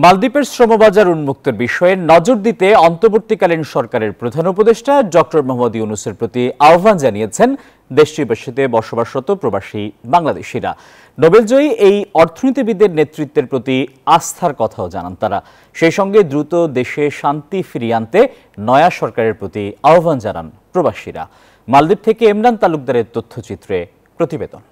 মালদ্বীপের শ্রমবাজার উন্মুক্তের বিষয়ে নজর দিতে অন্তর্বর্তীকালীন সরকারের প্রধান উপদেষ্টা ডক্টর মোহাম্মদ ইউনূসের প্রতি আহ্বান জানিয়েছেন দেশটিতে বসবাসরত প্রবাসী বাংলাদেশিরা। নোবেলজয়ী এই অর্থনীতিবিদের নেতৃত্বের প্রতি আস্থার কথাও জানান তারা। সেই সঙ্গে দ্রুত দেশে শান্তি ফিরিয়ে আনতে নয়া সরকারের প্রতি আহ্বান জানান প্রবাসীরা। মালদ্বীপ থেকে ইমরান তালুকদারের তথ্যচিত্রে প্রতিবেদন।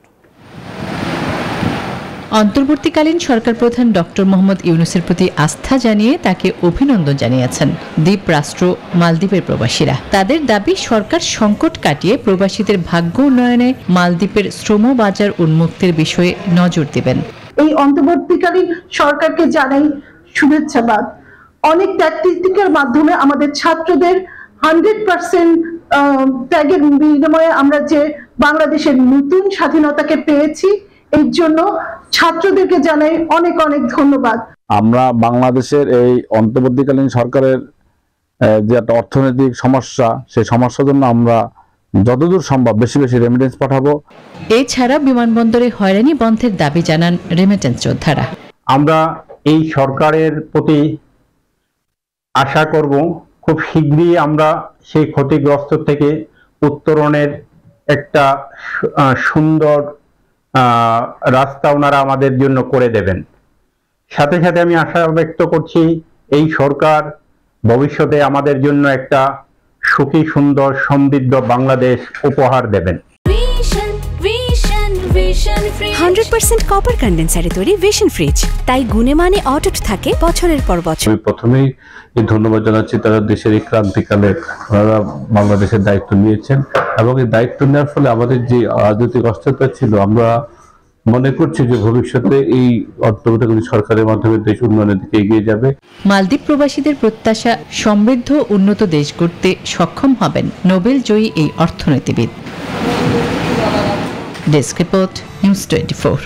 অন্তর্বর্তীকালীন সরকার প্রধান ডক্টর মোহাম্মদ ইউনূসের প্রতি আস্থা জানিয়ে তাকে অভিনন্দন জানিয়েছেন দ্বীপ রাষ্ট্র মালদ্বীপের প্রবাসীরা। তাদের দাবি সরকার সংকট কাটিয়ে প্রবাসীদের ভাগ্য উন্নয়নে মালদ্বীপের শ্রমবাজার উন্মুক্তের বিষয়ে নজর দেবেন। এই অন্তর্বর্তীকালীন সরকারকে জানাই শুভেচ্ছাবাদ। অনেক ট্যাকটিকের মাধ্যমে আমাদের ছাত্রদের 100% ত্যাগের বিনিময়ে আমরা যে বাংলাদেশের নতুন স্বাধীনতাকে পেয়েছি, এর জন্য ছাত্রদেরকে জানাই অনেক অনেক ধন্যবাদ। আমরা বাংলাদেশের এই অন্তর্বর্তীকালীন সরকারের যে একটা অর্থনৈতিক সমস্যা, সেই সমস্যার জন্য আমরা যতদূর সম্ভব বেশি বেশি রেমিটেন্স পাঠাবো। এছাড়া বিমানবন্দরে হয়রানি বন্ধের দাবি জানান রেমিটেন্স যোদ্ধারা। আমরা এই সরকারের প্রতি আশা করব খুব শীঘ্রই আমরা সেই ক্ষতিগ্রস্ত থেকে উত্তরণের একটা সুন্দর রাস্তা ওনারা আমাদের জন্য করে দেবেন। সাথে সাথে আমি আশা ব্যক্ত করছি এই সরকার ভবিষ্যতে আমাদের জন্য একটা সুখী সুন্দর সমৃদ্ধ বাংলাদেশ উপহার দেবেন। 100% কপার কন্ডেন্সারে তৈরি ভিশন ফ্রিজ, তাই গুণে মানে অটুট থাকে বছরের পর বছর। আমি প্রথমেই ধন্যবাদ জানাচ্ছি তারা দেশের এই ক্রান্তিকালে ওনারা বাংলাদেশের দায়িত্ব নিয়েছেন, এবং এই দায়িত্ব নেওয়ার ফলে আমাদের যে রাজনৈতিক অস্থিরতা ছিল, আমরা মনে করছি যে ভবিষ্যতে এই অন্তর্বর্তীকালীন সরকারের মাধ্যমে দেশ উন্নয়নের দিকে এগিয়ে যাবে। মালদ্বীপ প্রবাসীদের প্রত্যাশা সমৃদ্ধ উন্নত দেশ গড়তে সক্ষম হবেন নোবেল জয়ী এই অর্থনীতিবিদ। Desk report, news 24।